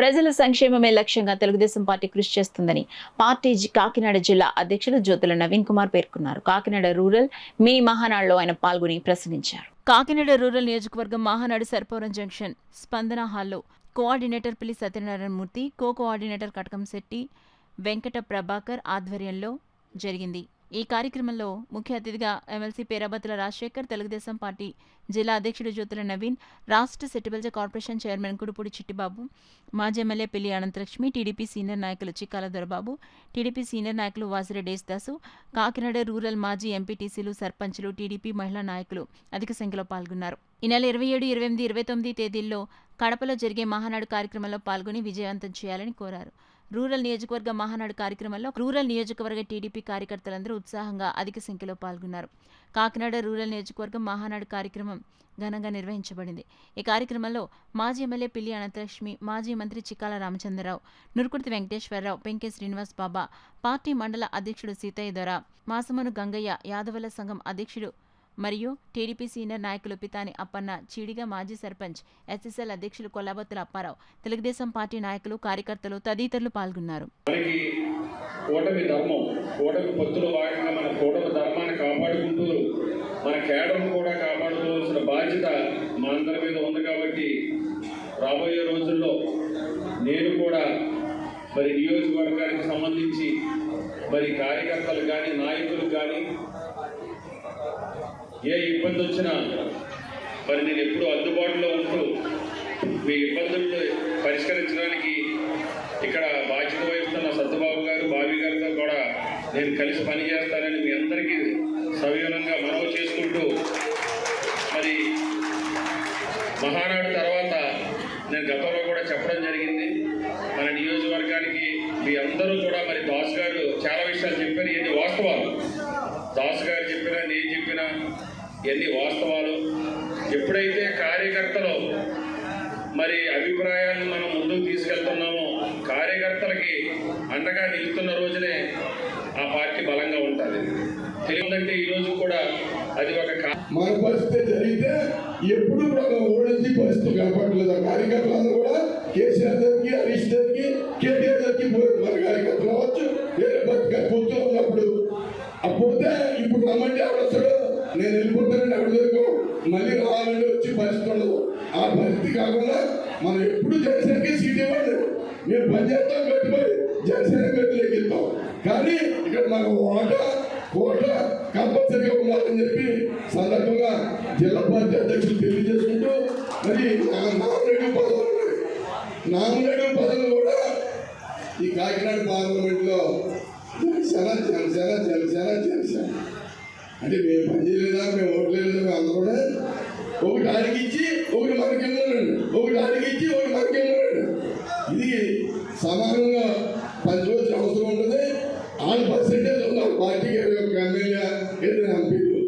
ప్రజల సంక్షేమమే లక్ష్యంగా తెలుగుదేశం పార్టీ కృషి చేస్తుందని పార్టీ కాకినాడ జిల్లా అధ్యక్షులు జ్యోతుల నవీన్ కుమార్ పేర్కొన్నారు. కాకినాడ రూరల్ మినీ మహానాడులో ఆయన పాల్గొని ప్రసంగించారు. కాకినాడ రూరల్ నియోజకవర్గం మహానాడు సర్పవరం జంక్షన్ స్పందన హాల్లో కోఆర్డినేటర్ పిల్లి సత్యనారాయణ మూర్తి, కోఆర్డినేటర్ కటకం శెట్టి వెంకట ప్రభాకర్ ఆధ్వర్యంలో జరిగింది. ఈ కార్యక్రమంలో ముఖ్య అతిథిగా ఎమ్మెల్సీ పేరాబత్తుల రాజశేఖర్, తెలుగుదేశం పార్టీ జిల్లా అధ్యక్షుడు జ్యోతుల నవీన్, రాష్ట్ర సెట్టిబెల్జ కార్పొరేషన్ చైర్మన్ కుడుపూడి చిట్టిబాబు, మాజీ ఎమ్మెల్యే పిల్లి అనంతలక్ష్మి, టీడీపీ సీనియర్ నాయకులు చిక్కాల దొరబాబు, టీడీపీ సీనియర్ నాయకులు వాసిరెడ్డి యేసుదాసు, కాకినాడ రూరల్ మాజీ ఎంపీటీసీలు, సర్పంచ్లు, టీడీపీ మహిళా నాయకులు అధిక సంఖ్యలో పాల్గొన్నారు. ఈ నెల 27, 28, 29 తేదీల్లో కడపలో జరిగే మహానాడు కార్యక్రమంలో పాల్గొని విజయవంతం చేయాలని కోరారు. రూరల్ నియోజకవర్గ మహానాడు కార్యక్రమంలో రూరల్ నియోజకవర్గ టీడీపీ కార్యకర్తలందరూ ఉత్సాహంగా అధిక సంఖ్యలో పాల్గొన్నారు. కాకినాడ రూరల్ నియోజకవర్గం మహానాడు కార్యక్రమం ఘనంగా నిర్వహించబడింది. ఈ కార్యక్రమంలో మాజీ ఎమ్మెల్యే పిల్లి అనంతలక్ష్మి, మాజీ మంత్రి చిక్కాల రామచంద్రరావు, నురుకుర్తి వెంకటేశ్వరరావు, పెంకే శ్రీనివాస్ బాబా, పార్టీ మండల అధ్యక్షుడు సీతయ్య దొర, మాసమను గంగయ్య, యాదవల సంఘం అధ్యక్షుడు మరియు టీడీపీ సీనియర్ నాయకులు పితాని అప్పన్న, చీడిగా మాజీ సర్పంచ్, ఎస్ఎస్ఎల్ అధ్యక్షులు కొల్లాబత్తుల అప్పారావు, తెలుగుదేశం పార్టీ నాయకులు, కార్యకర్తలు తదితరులు పాల్గొన్నారు. కూటమి ధర్మం, కూటమి పొత్తులో భాగంగా మన కూటమి ధర్మాన్ని కాపాడుకుంటూ మన కేడర్ను కూడా కాపాడుకోవాల్సిన బాధ్యత మా అందరి మీద ఉంది. కాబట్టి రాబోయే రోజుల్లో నేను కూడా మరి నియోజకవర్గానికి సంబంధించి మరి కార్యకర్తలు కానీ నాయకులు కానీ ఏ ఇబ్బంది వచ్చినా మరి నేను ఎప్పుడూ అందుబాటులో ఉంటూ మీ ఇబ్బందులను పరిష్కరించడానికి ఇక్కడ బాధ్యత వహిస్తున్న సత్యబాబు గారు, బాబీ గారితో కూడా నేను కలిసి పనిచేస్తానని మీ అందరికీ సవివరంగా మనవి చేసుకుంటూ, మరి మహానాడు తర్వాత నేను గతంలో కూడా చెప్పడం జరిగింది, మన నియోజకవర్గానికి మీ అందరూ కూడా మరి దాస్ గారు చాలా విషయాలు చెప్పారు. ఇవన్నీ వాస్తవాలు, దాస్ గారు చెప్పినా నేను చెప్పినా ఇవన్నీ వాస్తవాలు. ఎప్పుడైతే కార్యకర్తలు మరి అభిప్రాయాలను మనం ముందుకు తీసుకెళ్తున్నామో, కార్యకర్తలకి అండగా నిలుస్తున్న రోజునే ఆ పార్టీ బలంగా ఉంటుంది. తెలియదంటే ఈ రోజు కూడా అది ఒక మన పరిస్థితి జరిగితే ఎప్పుడు కూడా ఓడించి పరిస్థితి కనపడలేదు. ఆ కార్యకర్తలందరూ కూడా కేసీఆర్ దగ్గరికి, హరీష్ దగ్గరికి, కేటీఆర్ దగ్గరికి పోయారు. మన కార్యకర్తలు అవ్వచ్చు, వేరే పొత్తు ఉన్నప్పుడు పోతే ఇప్పుడు రమ్మంటే ఎవడొస్తాడు, నేను వెళ్ళిపోతానండి ఎవరి దగ్గర మళ్ళీ రావాలంటే వచ్చి పరిస్థితి ఉండదు. ఆ పరిస్థితి కాకుండా మనం ఎప్పుడు జనసేనకి సీట్ ఇవ్వండి, మేము పనిచేస్తాం కట్టుబడి జనసేన గట్టులోకి వెళ్తాం. కానీ ఇక్కడ మనకు కోట కంపల్సరీగా ఉండాలని చెప్పి సందర్భంగా జిల్లా పార్టీ అధ్యక్షులు తెలియజేసుకుంటూ, మరి నామినేటివ్ పదవులు కూడా ఈ కాకినాడ పార్లమెంట్లో జనసేన అంటే మేము పనిచేయలేదా, మేము ఓట్లేదా, మేము అందరూ కూడా ఒకటి ఆడికి ఇచ్చి ఒకటి మనకి ఇవ్వనండి, ఒకటి ఆడికి ఇచ్చి ఒకటి మనకి ఇవ్వనండి. ఇది సమానంగా పంచవలసిన అవసరం ఉంటుంది. 6% ఉన్నారు పార్టీకి. 21 ఎమ్మెల్యే, 2 ఎంపీలు,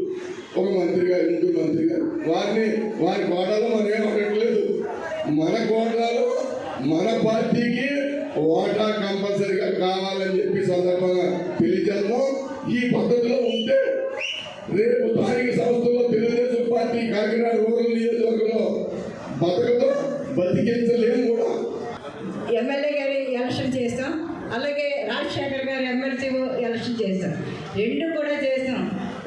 ఒక మంత్రి గారు, 3 మంత్రి గారు, వారి కోటాలో మనం ఏం అడగట్లేదు. మన కోటాలో మన పార్టీకి ఓటా కంపల్సరీగా కావాలని చెప్పి సందర్భంగా తెలియజేద్దాం. ఈ పద్ధతిలో ఉంటే రేపు స్థానిక సంస్థల్లో తెలుగుదేశం పార్టీ కాకినాడ రూరల్ నియోజకవర్గంలో బతికించలేము కూడా. ఎమ్మెల్యే గారి ఎలక్షన్ చేస్తాం, అలాగే రాజశేఖర్ గారి ఎమ్మెల్సీ ఎలక్షన్ చేస్తాం, 2 కూడా చేస్తాం.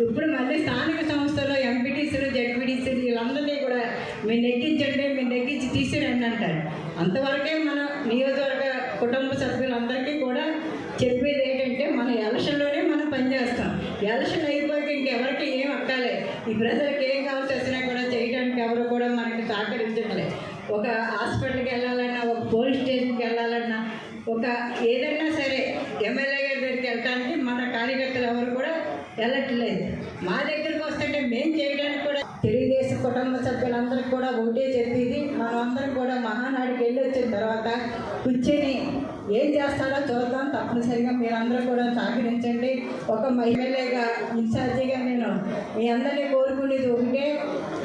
ఇప్పుడు మళ్ళీ స్థానిక సంస్థల్లో ఎంపీటీసీలు, జెడ్పీటీసీలు వీళ్ళందరినీ కూడా మీరు నెగ్గించండి, మీరు నెగ్గించి తీసిరండి అంటారు. అంతవరకే మన నియోజకవర్గ కుటుంబ సభ్యులందరికీ కూడా చెప్పేది ఏంటంటే, మన ఎలక్షన్లోనే మనం పనిచేస్తాం. ఎలక్షన్ అయిపోయాక ఇంకెవరికి ఏం అక్కాలే, ఈ ప్రజలకు ఏం కావాల్సి వచ్చినా కూడా చేయడానికి ఎవరు కూడా మనకి సహకరించట్లేదు. ఒక హాస్పిటల్కి వెళ్ళాలన్నా, ఒక పోలీస్ స్టేషన్కి వెళ్ళాలన్నా, ఒక ఏదైనా సరే ఎమ్మెల్యే గారి దగ్గరికి వెళ్ళడానికి మన కార్యకర్తలు ఎవరు కూడా వెళ్ళట్లేదు. మా దగ్గరికి వస్తుంటే మేము చేయడానికి కూడా తెలుగుదేశం కుటుంబ సభ్యులందరికీ కూడా ఒకటే చెప్పేది, మనం అందరం కూడా మహానాడికి వెళ్ళి వచ్చిన తర్వాత కూర్చొని ఏం చేస్తారో చూద్దాం. తప్పనిసరిగా మీరందరూ కూడా సహకరించండి. ఒక ఎమ్మెల్యేగా ఇన్ఛార్జిగా నేను మీ అందరినీ కోరుకునేది ఒకటే,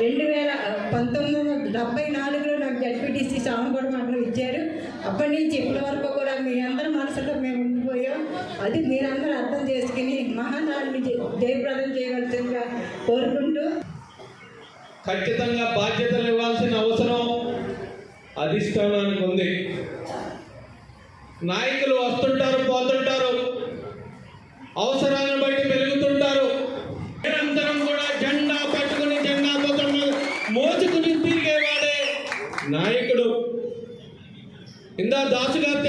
1974లో నాకు జడ్పీటీసీ సామగూడ మండలం ఇచ్చారు. అప్పటి నుంచి ఇప్పటి వరకు కూడా మీ అందరి మనసులో మేము ఉండిపోయాం. అది మీరందరూ అర్థం చేసుకుని మహానాడిని జయప్రదం చేయవలసిందిగా కోరుకుంటూ, ఖచ్చితంగా బాధ్యతలు ఇవ్వాల్సిన అవసరం అధిష్టానానికి ఉంది. నాయకులు వస్తుంటారు, పోతుంటారు, అవసరాన్ని బట్టి పెరుగుతుంటారు. నిరంతరం కూడా జెండా పట్టుకుని జెండా పత్రం మోచుకుని తిరిగేవాడే నాయకుడు. ఇందా దాసు గారు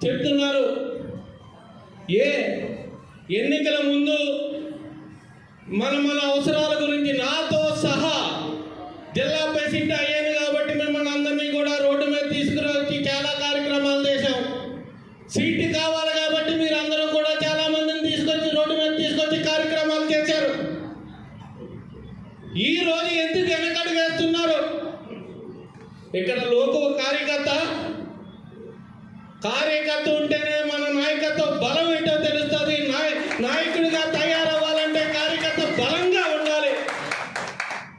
చెప్తున్నారు, ఎన్నికల ముందు మన అవసరాల గురించి నాతో సహా జిల్లా ప్రెసిడెంట్ అయ్యాను కాబట్టి మిమ్మల్ని అందరినీ కూడా రోడ్డు మీద తీసుకురావచ్చి చాలా కార్యక్రమాలు చేశాం. సీటు కావాలి కాబట్టి మీరు అందరూ కూడా చాలా మందిని తీసుకొచ్చి రోడ్డు మీద తీసుకొచ్చి కార్యక్రమాలు చేశారు. ఈ రోజు ఎందుకు వెనకడు వేస్తున్నారు? ఇక్కడ లోకో కార్యకర్త ఉంటేనే మన నాయకత్వ బలం ఏంటో తెలుస్తుంది. నాయకుడిగా తయారవ్వాలంటే కార్యకర్త బలంగా ఉండాలి.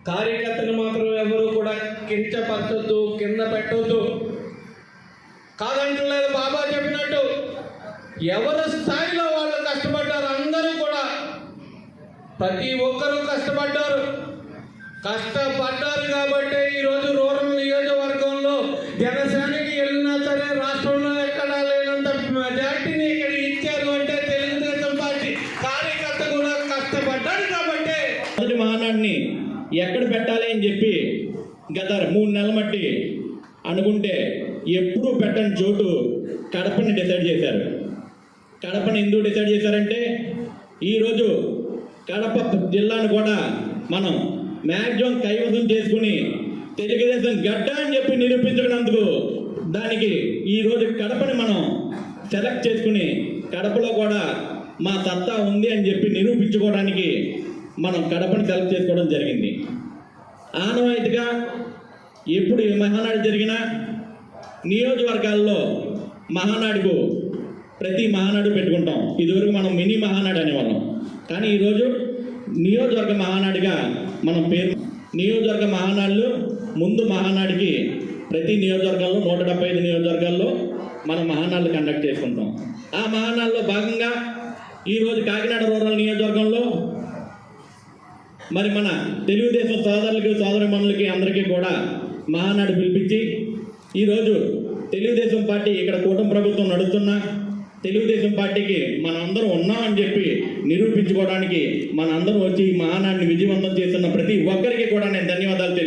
కార్యకర్తను మాత్రం ఎవరు కూడా కించపరచొద్దు, కింద పెట్టొద్దు. కాదంటలేదు, బాబా చెప్పినట్టు ఎవరి స్థాయిలో వాళ్ళు కష్టపడ్డారు. అందరూ కూడా ప్రతి ఒక్కరూ కష్టపడ్డారు కాబట్టి ఈరోజు రూరల్ నియోజకవర్గంలో జనసేనకి వెళ్ళినా సరే రాష్ట్రంలో ఎక్కడా లేనంత మెజార్టీని ఇక్కడ ఇచ్చారు అంటే తెలుగుదేశం పార్టీ కార్యకర్త కూడా కష్టపడ్డారు కాబట్టి. మొదటి మహానాడిని ఎక్కడ పెట్టాలి అని చెప్పి గత 3 నెలల మట్టి అనుకుంటే ఎప్పుడూ పెట్టని చోటు కడపని డిసైడ్ చేశారు. కడపని ఎందుకు డిసైడ్ చేశారంటే ఈరోజు కడప జిల్లాను కూడా మనం మ్యాక్సిమం కైవసం చేసుకుని తెలుగుదేశం గడ్డ అని చెప్పి నిరూపించుకున్నందుకు దానికి ఈరోజు కడపని మనం సెలెక్ట్ చేసుకుని కడపలో కూడా మా సత్తా ఉంది అని చెప్పి నిరూపించుకోవడానికి మనం కడపని సెలెక్ట్ చేసుకోవడం జరిగింది. ఆనవాయితీగా ఎప్పుడు ఈ మహానాడు జరిగినా నియోజకవర్గాల్లో మహానాడుకు ప్రతి మహానాడు పెట్టుకుంటాం. ఇదివరకు మనం మినీ మహానాడు అనేవాళ్ళం, కానీ ఈరోజు నియోజకవర్గ మహానాడుగా మనం పేరు. నియోజకవర్గ మహానాడులు ముందు మహానాడికి ప్రతి నియోజకవర్గంలో 175 నియోజకవర్గాల్లో మనం మహానాడులు కండక్ట్ చేసుకుంటాం. ఆ మహానాడులో భాగంగా ఈరోజు కాకినాడ రూరల్ నియోజకవర్గంలో మరి మన తెలుగుదేశం సోదరులకి సోదరిమణులకి అందరికీ కూడా మహానాడు పిలిపించి ఈరోజు తెలుగుదేశం పార్టీ ఇక్కడ కూటమి ప్రభుత్వం నడుస్తున్నా తెలుగుదేశం పార్టీకి మనందరం ఉన్నామని చెప్పి నిరూపించుకోవడానికి మనందరం వచ్చి ఈ మహానాడిని విజయవంతం చేస్తున్న ప్రతి ఒక్కరికి కూడా నేను ధన్యవాదాలు